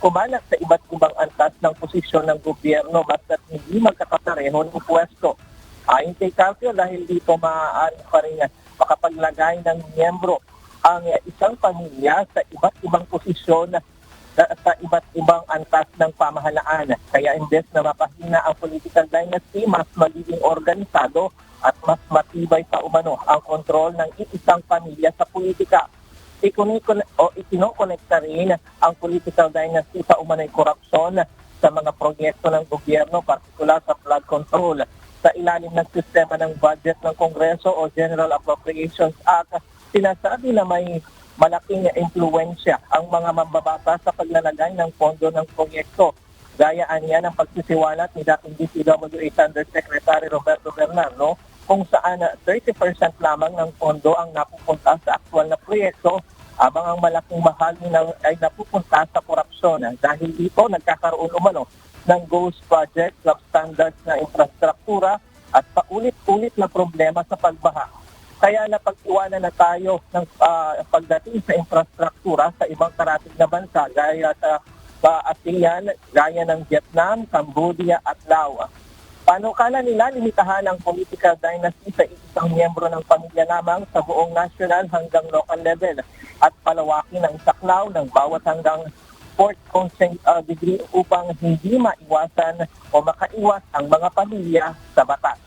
kumalat sa iba't ibang antas ng posisyon ng gobyerno basta't hindi magkakapareho ng pwesto. Ayon kay Carpio, dahil dito maaari pa rin makapaglagay ng miyembro ang isang pamilya sa iba't ibang posisyon sa iba't ibang antas ng pamahalaan. Kaya imbes na mapahina ang political dynasty, mas magiging organisado at mas matibay pa umano ang kontrol ng isang pamilya sa politika. Ikinokonekta rin ang political dynasty sa umano'y korupsyon sa mga proyekto ng gobyerno, partikular sa flood control. Sa ilalim ng sistema ng budget ng Kongreso o General Appropriations Act, sinasabi na may malaking impluensya ang mga mambabata sa paglalagay ng pondo ng proyekto. Gayaan yan ang pagsisiwalat ni dating DPWH Undersecretary Roberto Bernardo, kung saan 30% lamang ng pondo ang napupunta sa aktwal na proyekto, habang ang malaking bahagi ay napupunta sa korupsyon. Dahil dito, nagkakaroon umano ng ghost project, substandard na infrastruktura at paulit-ulit na problema sa pagbaha. Kaya napag-iwanan na tayo ng pagdating sa infrastruktura sa ibang karatig na bansa gaya sa ASEAN, gaya ng Vietnam, Cambodia at Laos. Panukala nila, limitahan ang political dynasty sa isang miyembro ng pamilya lamang sa buong national hanggang local level at palawakin ang saklaw ng bawat hanggang 4th consent degree upang hindi maiwasan o makaiwas ang mga pamilya sa batas.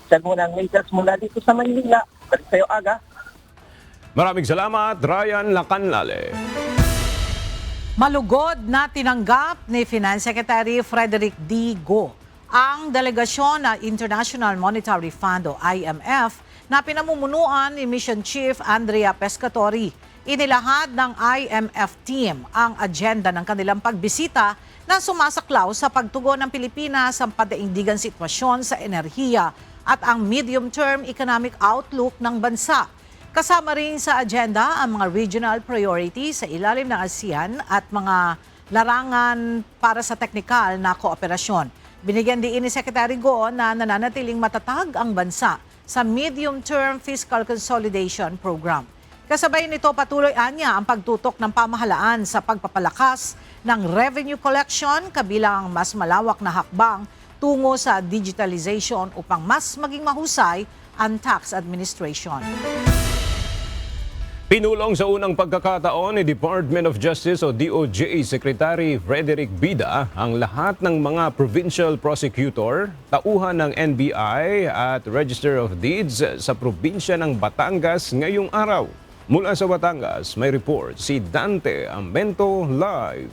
Siya muna ang latest mula dito sa Manila. Balik sa'yo, Aga. Maraming salamat, Ryan Lacanlale. Malugod na tinanggap ni Finance Secretary Frederick D. Go ang delegasyon ng International Monetary Fund o IMF na pinamumunuan ni Mission Chief Andrea Pescatori. Inilahad ng IMF team ang agenda ng kanilang pagbisita na sumasaklaw sa pagtugon ng Pilipinas sa padaigdigang sitwasyon sa enerhiya at ang medium-term economic outlook ng bansa. Kasama rin sa agenda ang mga regional priorities sa ilalim ng ASEAN at mga larangan para sa teknikal na kooperasyon. Binigyan din ni Secretary Go na nananatiling matatag ang bansa sa medium-term fiscal consolidation program. Kasabay nito, patuloy anya ang pagtutok ng pamahalaan sa pagpapalakas ng revenue collection kabilang ang mas malawak na hakbang tungo sa digitalization upang mas maging mahusay ang tax administration. Pinulong sa unang pagkakataon ni Department of Justice o DOJ Secretary Frederick Bida ang lahat ng mga provincial prosecutor, tauhan ng NBI at Register of Deeds sa probinsya ng Batangas ngayong araw. Mula sa Batangas, may report si Dante Ambento live.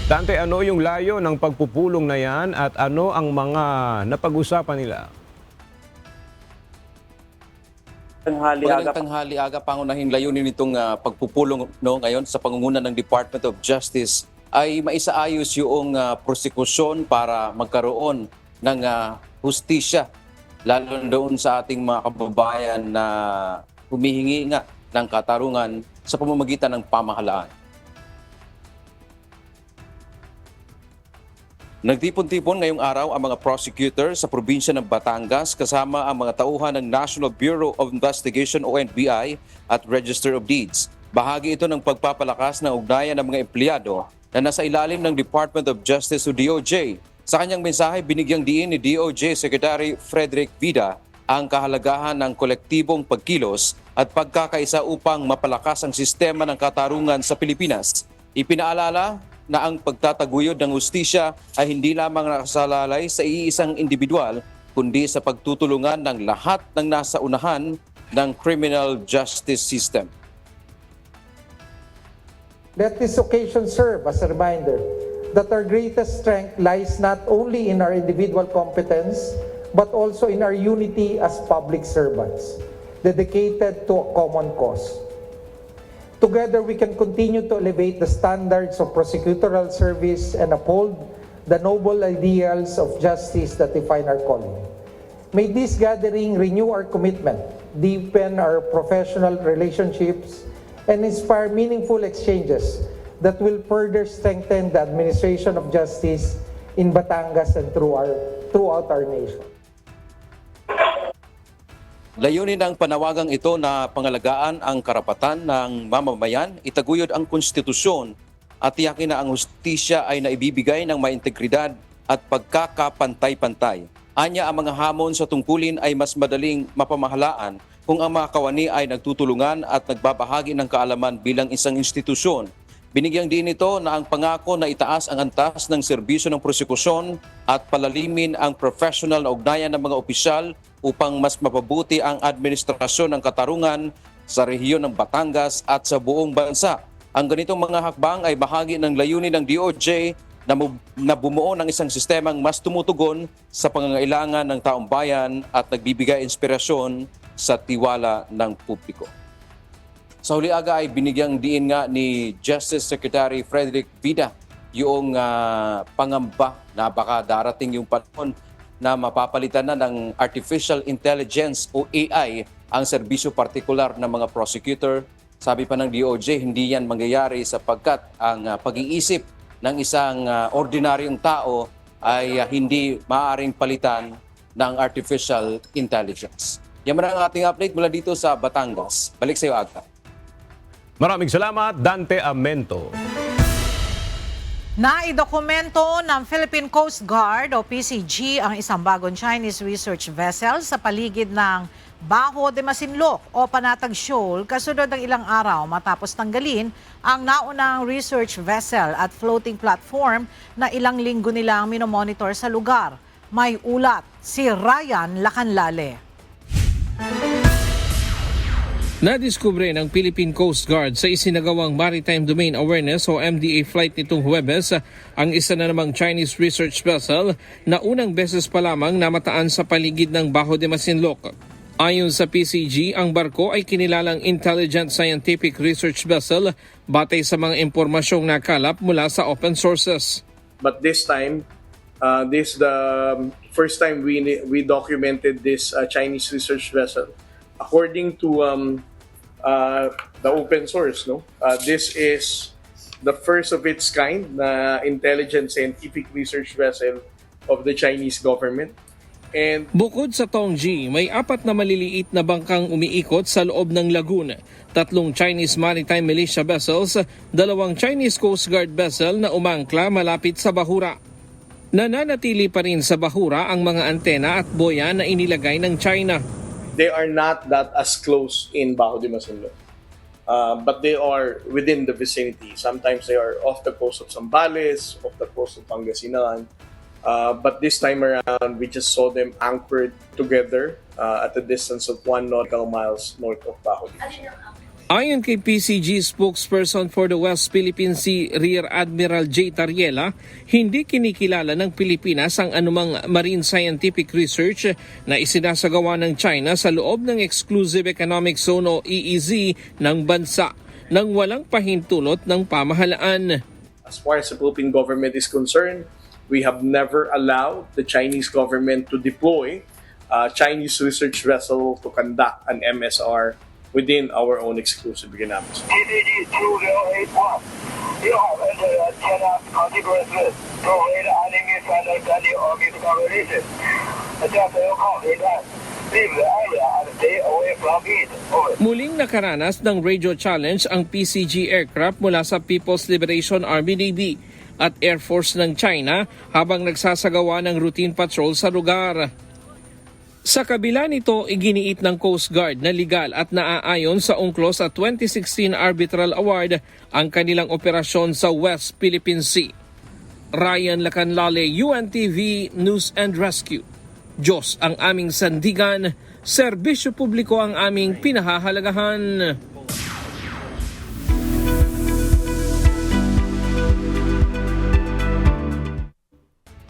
Dante, ano yung layo ng pagpupulong na yan at ano ang mga napag-usapan nila? Magandang tanghali, Aga. Pangunahing layunin nitong pagpupulong ngayon sa pangunguna ng Department of Justice ay maisaayos yung prosekusyon para magkaroon ng hustisya, lalo doon sa ating mga kababayan na humihingi nga ng katarungan sa pamamagitan ng pamahalaan. Nagtipon-tipon ngayong araw ang mga prosecutor sa probinsya ng Batangas kasama ang mga tauhan ng National Bureau of Investigation o NBI at Register of Deeds. Bahagi ito ng pagpapalakas ng ugnayan ng mga empleyado na nasa ilalim ng Department of Justice o DOJ. Sa kanyang mensahe, binigyang diin ni DOJ Secretary Frederick Bida ang kahalagahan ng kolektibong pagkilos at pagkakaisa upang mapalakas ang sistema ng katarungan sa Pilipinas. Ipinaalala na ang pagtataguyod ng hustisya ay hindi lamang nakasalalay sa iisang individual, kundi sa pagtutulungan ng lahat ng nasa unahan ng criminal justice system. Let this occasion serve as a reminder that our greatest strength lies not only in our individual competence, but also in our unity as public servants, dedicated to a common cause. Together, we can continue to elevate the standards of prosecutorial service and uphold the noble ideals of justice that define our calling. May this gathering renew our commitment, deepen our professional relationships, and inspire meaningful exchanges that will further strengthen the administration of justice in Batangas and throughout our nation. Layunin ng panawagang ito na pangalagaan ang karapatan ng mamamayan, itaguyod ang konstitusyon at tiyakin na ang hustisya ay naibibigay ng may integridad at pagkakapantay-pantay. Anya ang mga hamon sa tungkulin ay mas madaling mapamahalaan kung ang mga kawani ay nagtutulungan at nagbabahagi ng kaalaman bilang isang institusyon. Binigyang din ito na ang pangako na itaas ang antas ng serbisyo ng prosekusyon at palalimin ang professional na ugnayan ng mga opisyal upang mas mapabuti ang administrasyon ng katarungan sa rehiyon ng Batangas at sa buong bansa. Ang ganitong mga hakbang ay bahagi ng layunin ng DOJ na bumuo ng isang sistemang mas tumutugon sa pangangailangan ng taong bayan at nagbibigay inspirasyon sa tiwala ng publiko. Sa huli aga ay binigyang diin nga ni Justice Secretary Frederick Vida yung pangamba na baka darating yung panahon na mapapalitan na ng artificial intelligence o AI ang serbisyo partikular ng mga prosecutor. Sabi pa ng DOJ, hindi yan mangyayari sapagkat ang pag-iisip ng isang ordinaryong tao ay hindi maaaring palitan ng artificial intelligence. Yan man ang ating update mula dito sa Batangas. Balik sa iyo, Agta. Maraming salamat, Dante Amento. Naidokumento ng Philippine Coast Guard o PCG ang isang bagong Chinese research vessel sa paligid ng Bajo de Masinloc o Panatag Shoal kasunod ng ilang araw matapos tanggalin ang naunang research vessel at floating platform na ilang linggo nilang minomonitor sa lugar. May ulat si Ryan Lacanlale. Nadiskubre ng Philippine Coast Guard sa isinagawang Maritime Domain Awareness o MDA flight nitong Huwebes ang isa na namang Chinese research vessel na unang beses pa lamang namataan sa paligid ng Bajo de Masinloc. Ayon sa PCG, ang barko ay kinilalang Intelligent Scientific Research Vessel batay sa mga impormasyong nakalap mula sa open sources. But this time, this is the first time we documented this Chinese research vessel. According to the open source, this is the first of its kind na intelligent scientific research vessel of the Chinese government. And bukod sa Tongji, may 4 na maliliit na bangkang umiikot sa loob ng lagoon. 3 Chinese Maritime Militia vessels, 2 Chinese Coast Guard vessel na umangkla malapit sa Bahura. Nananatili pa rin sa Bahura ang mga antena at boya na inilagay ng China. They are not that as close in Bajo de Masinloc, but they are within the vicinity. Sometimes they are off the coast of Zambales, off the coast of Pangasinan. But this time around, we just saw them anchored together at a distance of 1 nautical miles north of Bajo de Masinloc. Ayon kay PCG spokesperson for the West Philippine Sea, Rear Admiral J. Tariela, hindi kinikilala ng Pilipinas ang anumang marine scientific research na isinasagawa ng China sa loob ng Exclusive Economic Zone o EEZ ng bansa nang walang pahintulot ng pamahalaan. As far as the Philippine government is concerned, we have never allowed the Chinese government to deploy a Chinese research vessel to conduct an MSR within our own exclusive economic zone. Muling nakaranas ng radio challenge ang PCG aircraft mula sa People's Liberation Army Navy at Air Force ng China habang nagsasagawa ng routine patrol sa lugar. Sa kabila nito, iginiit ng Coast Guard na legal at naaayon sa UNCLOS at 2016 Arbitral Award ang kanilang operasyon sa West Philippine Sea. Ryan Lacanlale, UNTV News and Rescue. Diyos ang aming sandigan, serbisyo publiko ang aming pinahahalagahan.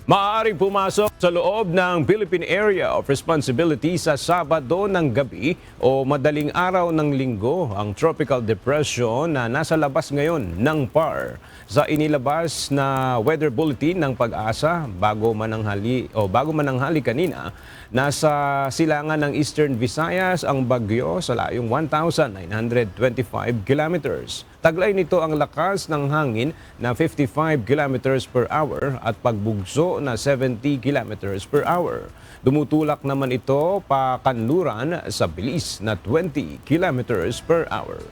Maaari Maaaring pumasok sa loob ng Philippine Area of Responsibility sa Sabado ng gabi o madaling araw ng linggo ang tropical depression na nasa labas ngayon ng PAR. Sa inilabas na weather bulletin ng Pag-asa bago mananghali kanina, nasa silangan ng Eastern Visayas ang bagyo sa layong 1,925 kilometers. Taglay nito ang lakas ng hangin na 55 kilometers per hour at pagbugso na 70 kilometers per hour. Dumutulak naman ito pa kanluran sa bilis na 20 kilometers per hour.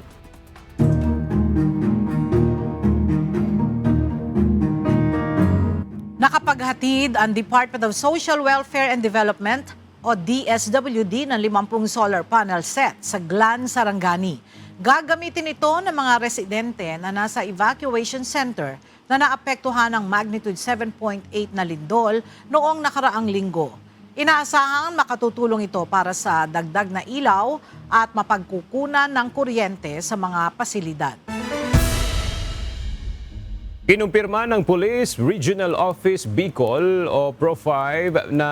Nakapaghatid ang Department of Social Welfare and Development o DSWD ng 50 solar panel set sa Glan, Sarangani. Gagamitin ito ng mga residente na nasa evacuation center na naapektuhan ng magnitude 7.8 na lindol noong nakaraang linggo. Inaasahang makatutulong ito para sa dagdag na ilaw at mapagkukunan ng kuryente sa mga pasilidad. Kinumpirma ng Police Regional Office Bicol o Pro-5 na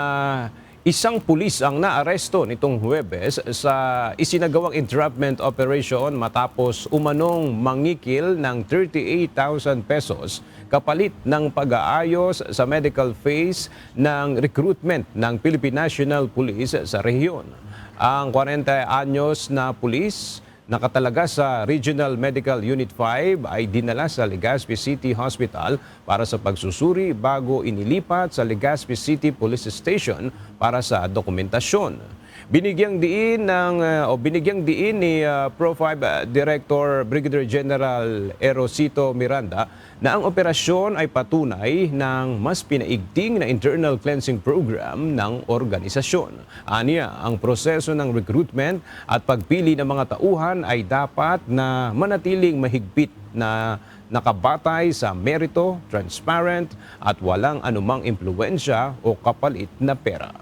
isang pulis ang naaresto nitong Huwebes sa isinagawang entrapment operation matapos umanong mangikil ng 38,000 pesos kapalit ng pag-aayos sa medical phase ng recruitment ng Philippine National Police sa rehiyon. Ang 40 anyos na pulis nakatalaga sa Regional Medical Unit 5 ay dinala sa Legazpi City Hospital para sa pagsusuri bago inilipat sa Legazpi City Police Station para sa dokumentasyon. Binigyang diin ni Pro-5 Director Brigadier General Erosito Miranda na ang operasyon ay patunay ng mas pinaigting na internal cleansing program ng organisasyon. Aniya, ang proseso ng recruitment at pagpili ng mga tauhan ay dapat na manatiling mahigpit na nakabatay sa merito, transparent at walang anumang impluwensya o kapalit na pera.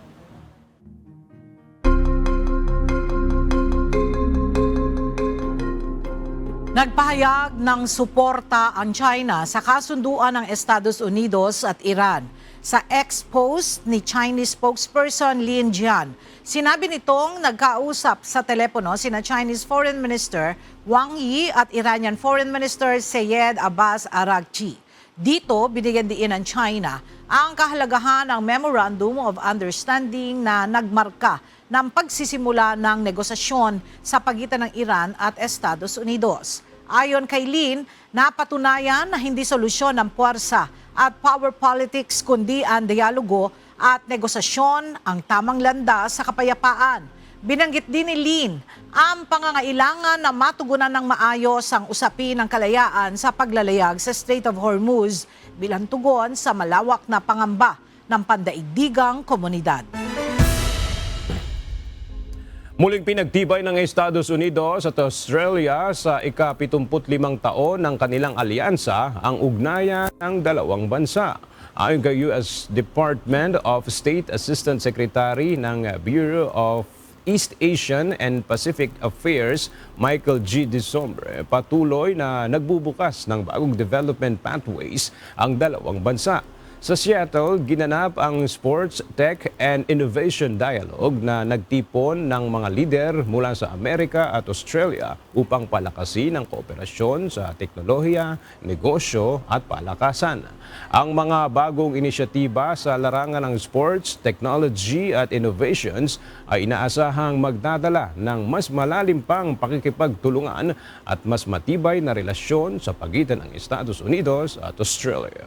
Nagpahayag ng suporta ang China sa kasunduan ng Estados Unidos at Iran. Sa ex-post ni Chinese spokesperson Lin Jian, sinabi nitong nagkausap sa telepono sina Chinese Foreign Minister Wang Yi at Iranian Foreign Minister Seyed Abbas Araghchi. Dito, binigyan diin ng China ang kahalagahan ng Memorandum of Understanding na nagmarka ng pagsisimula ng negosasyon sa pagitan ng Iran at Estados Unidos. Ayon kay Lin, napatunayan na hindi solusyon ng puwersa at power politics kundi ang dialogo at negosasyon ang tamang landas sa kapayapaan. Binanggit din ni Lin ang pangangailangan na matugunan ng maayos ang usapin ng kalayaan sa paglalayag sa Strait of Hormuz bilang tugon sa malawak na pangamba ng pandaigdigang komunidad. Muling pinagtibay ng Estados Unidos at Australia sa ika-75 taon ng kanilang alyansa ang ugnayan ng dalawang bansa. Ayon kay U.S. Department of State Assistant Secretary ng Bureau of East Asian and Pacific Affairs, Michael G. Disombre, patuloy na nagbubukas ng bagong development pathways ang dalawang bansa. Sa Seattle, ginanap ang Sports, Tech and Innovation Dialogue na nagtipon ng mga lider mula sa Amerika at Australia upang palakasin ang kooperasyon sa teknolohiya, negosyo at palakasan. Ang mga bagong inisyatiba sa larangan ng sports, technology at innovations ay inaasahang magdadala ng mas malalim pang pakikipagtulungan at mas matibay na relasyon sa pagitan ng Estados Unidos at Australia.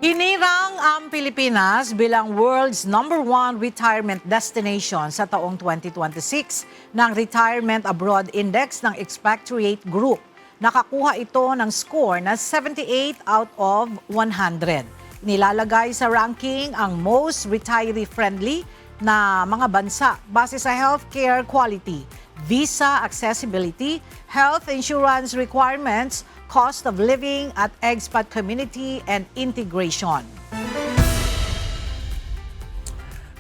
Hinirang ang Pilipinas bilang world's #1 retirement destination sa taong 2026 ng Retirement Abroad Index ng Expatriate Group. Nakakuha ito ng score na 78 out of 100. Nilalagay sa ranking ang most retiree-friendly na mga bansa base sa healthcare quality, visa accessibility, health insurance requirements, cost of living at expat community and integration.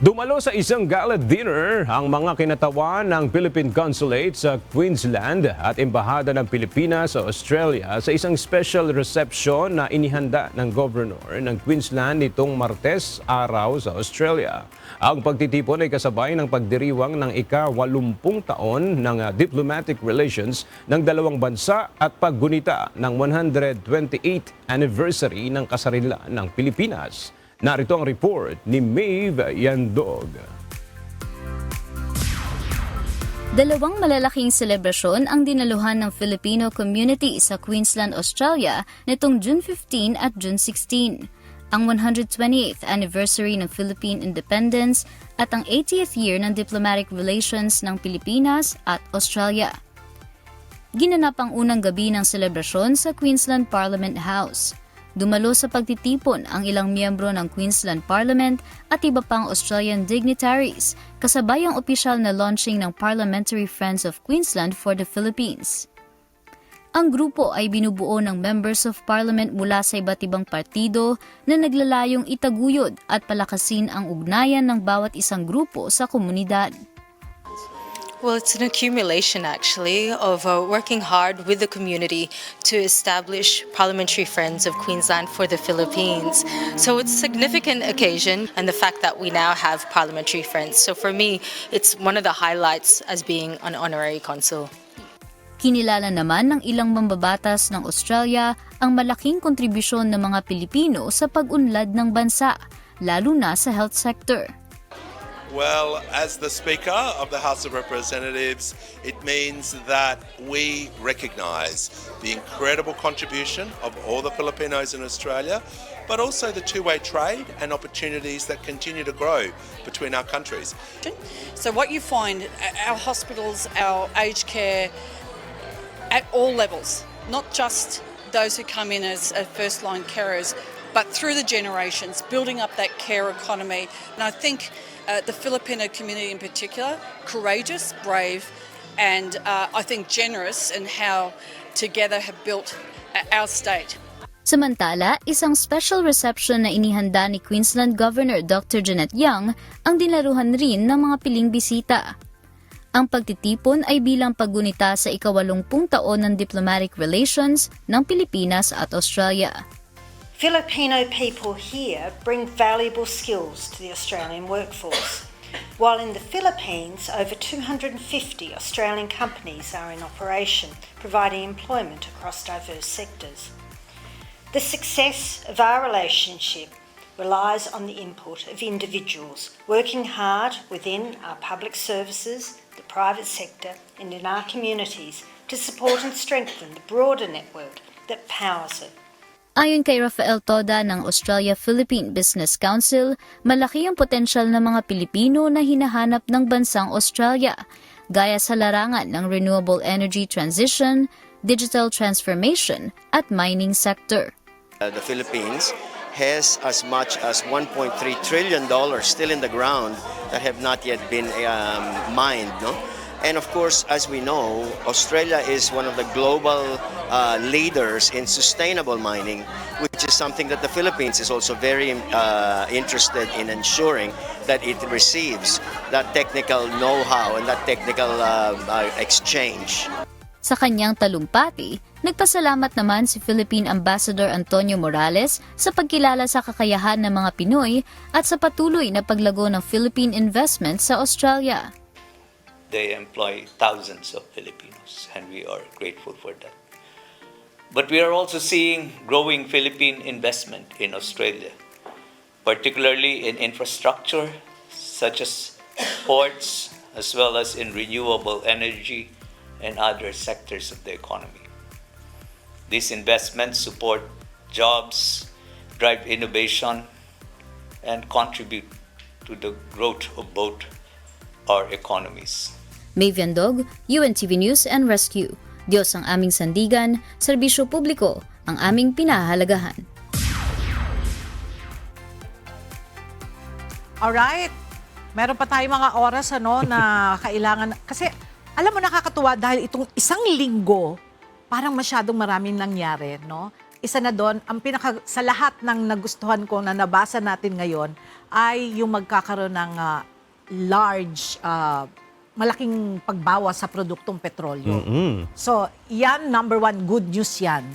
Dumalo sa isang gala dinner ang mga kinatawan ng Philippine Consulate sa Queensland at Embahada ng Pilipinas sa Australia sa isang special reception na inihanda ng Governor ng Queensland nitong Martes araw sa Australia. Ang pagtitipon ay kasabay ng pagdiriwang ng ika-80 taon ng diplomatic relations ng dalawang bansa at paggunita ng 128th anniversary ng kasarinlan ng Pilipinas. Narito ang report ni Maeve Yandog. Dalawang malalaking selebrasyon ang dinaluhan ng Filipino community sa Queensland, Australia nitong June 15 at June 16. Ang 128th anniversary ng Philippine independence at ang 80th year ng diplomatic relations ng Pilipinas at Australia. Ginanap ang unang gabi ng selebrasyon sa Queensland Parliament House. Dumalo sa pagtitipon ang ilang miyembro ng Queensland Parliament at iba pang Australian dignitaries, kasabay ang opisyal na launching ng Parliamentary Friends of Queensland for the Philippines. Ang grupo ay binubuo ng members of parliament mula sa iba't ibang partido na naglalayong itaguyod at palakasin ang ugnayan ng bawat isang grupo sa komunidad. Well, it's an accumulation actually of working hard with the community to establish Parliamentary Friends of Queensland for the Philippines. So it's a significant occasion, and the fact that we now have Parliamentary Friends. So for me, it's one of the highlights as being an honorary consul. Kinilala naman ng ilang mambabatas ng Australia ang malaking kontribusyon ng mga Pilipino sa pag-unlad ng bansa, lalo na sa health sector. Well, as the Speaker of the House of Representatives, it means that we recognise the incredible contribution of all the Filipinos in Australia, but also the two-way trade and opportunities that continue to grow between our countries. So what you find, our hospitals, our aged care, at all levels, not just those who come in as first-line carers, but through the generations, building up that care economy. And I think the Filipino community in particular, courageous, brave, and I think generous in how together have built our state. Samantala, isang special reception na inihanda ni Queensland Governor Dr. Janet Young ang dinaruhan rin ng mga piling bisita. Ang pagtitipon ay bilang paggunita sa ika-80 taon ng diplomatic relations ng Pilipinas at Australia. Filipino people here bring valuable skills to the Australian workforce, while in the Philippines over 250 Australian companies are in operation, providing employment across diverse sectors. The success of our relationship relies on the input of individuals working hard within our public services, the private sector, and in our communities to support and strengthen the broader network that powers it. Ayon kay Rafael Toda ng Australia-Philippine Business Council, malaki ang potensyal ng mga Pilipino na hinahanap ng bansang Australia, gaya sa larangan ng renewable energy transition, digital transformation at mining sector. The Philippines has as much as $1.3 trillion still in the ground that have not yet been mined, no? And of course, as we know, Australia is one of the global leaders in sustainable mining, which is something that the Philippines is also very interested in ensuring that it receives that technical know-how and that technical exchange. Sa kanyang talumpati, nagpasalamat naman si Philippine Ambassador Antonio Morales sa pagkilala sa kakayahan ng mga Pinoy at sa patuloy na paglago ng Philippine investment sa Australia. They employ thousands of Filipinos, and we are grateful for that. But we are also seeing growing Philippine investment in Australia, particularly in infrastructure such as ports, as well as in renewable energy and other sectors of the economy. These investments support jobs, drive innovation, and contribute to the growth of both our economies. Maeve Yandog, UNTV News and Rescue. Diyos ang aming sandigan, serbisyo publiko ang aming pinahahalagahan. Alright. Meron pa tayong mga oras na kailangan. Kasi alam mo, nakakatuwa dahil itong isang linggo, parang masyadong maraming nangyari, no? isa na doon, sa lahat ng nagustuhan ko na nabasa natin ngayon ay yung magkakaroon ng malaking pagbawas sa produktong petrolyo. So, yan, number one, good news yan.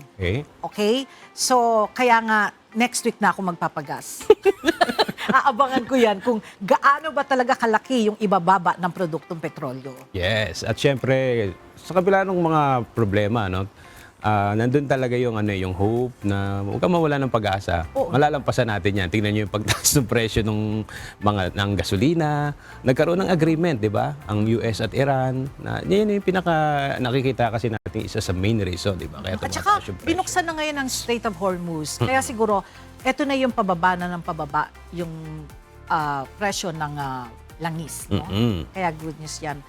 Okay? So, kaya nga, next week na ako magpapagas. Aabangan ko yan kung gaano ba talaga kalaki yung ibababa ng produktong petrolyo. Yes, at syempre, sa kabila ng mga problema, no, nandun talaga yung hope na huwag kang mawala ng pag-asa. Malalampasan natin yan. Tingnan niyo yung pagtaas ng presyo ng gasolina. Nagkaroon ng agreement, di ba? Ang US at Iran. Yan yung nakikita kasi natin isa sa main reason, di ba? Kaya At saka, tumataas yung presyo. binuksan na ngayon ang Strait of Hormuz. Kaya siguro, eto na yung pababa yung presyo ng langis. No? Kaya good news yan.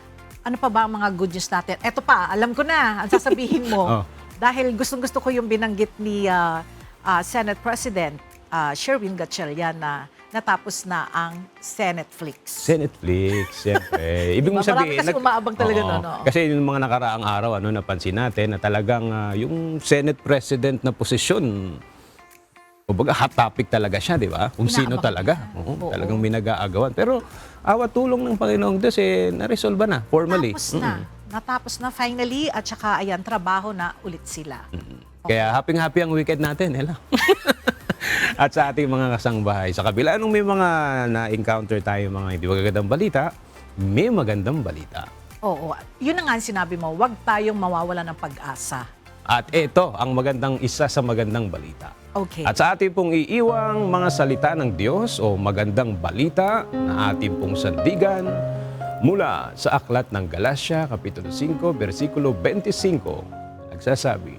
Ano pa ba ang mga good news natin? Eto pa, alam ko na, ang sasabihin mo. Dahil gustong-gusto ko yung binanggit ni Senate President Sherwin Gatchalian na natapos na ang Senate Flix. Senate Flix, siyempre. Ibig mong sabihin, marami kasi umaabang talaga noon. Kasi yung mga nakaraang araw, napansin natin na talagang yung Senate President na posisyon, hot topic talaga siya, di ba? Kung sino talaga. Talagang minag-aagawan. Pero awat tulong ng Panginoong Diyos, na-resolve na, formally. Natapos na finally at saka ayan, trabaho na ulit sila. Kaya happy-happy ang weekend natin, Ella. At sa ating mga kasangbahay, sa kabila nung may mga na-encounter tayo mga hindi magagandang balita, may magandang balita. Oo, yun na nga ang sinabi mo, huwag tayong mawawala ng pag-asa. At ito ang isa sa magandang balita. Okay. At sa ating pong iiwang mga salita ng Diyos o magandang balita na ating pong sandigan, mula sa aklat ng Galatia, Kapitulo 5, versikulo 25, nagsasabi,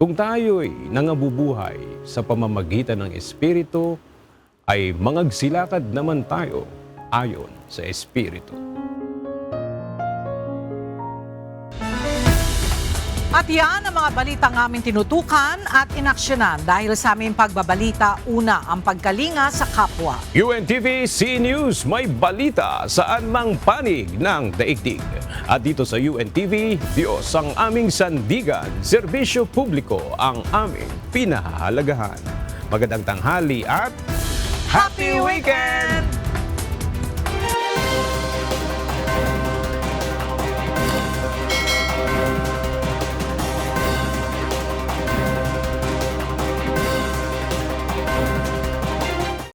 kung tayo'y nangabubuhay sa pamamagitan ng Espiritu, ay mangagsilakad naman tayo ayon sa Espiritu. At yan ang mga balitang aming tinutukan at inaksyonan dahil sa aming pagbabalita, una ang pagkalinga sa kapwa. UNTV C News, may balita saan mang panig ng daigdig. At dito sa UNTV, Diyos ang aming sandigan, serbisyo publiko ang aming pinahahalagahan. Magandang tanghali at Happy Weekend!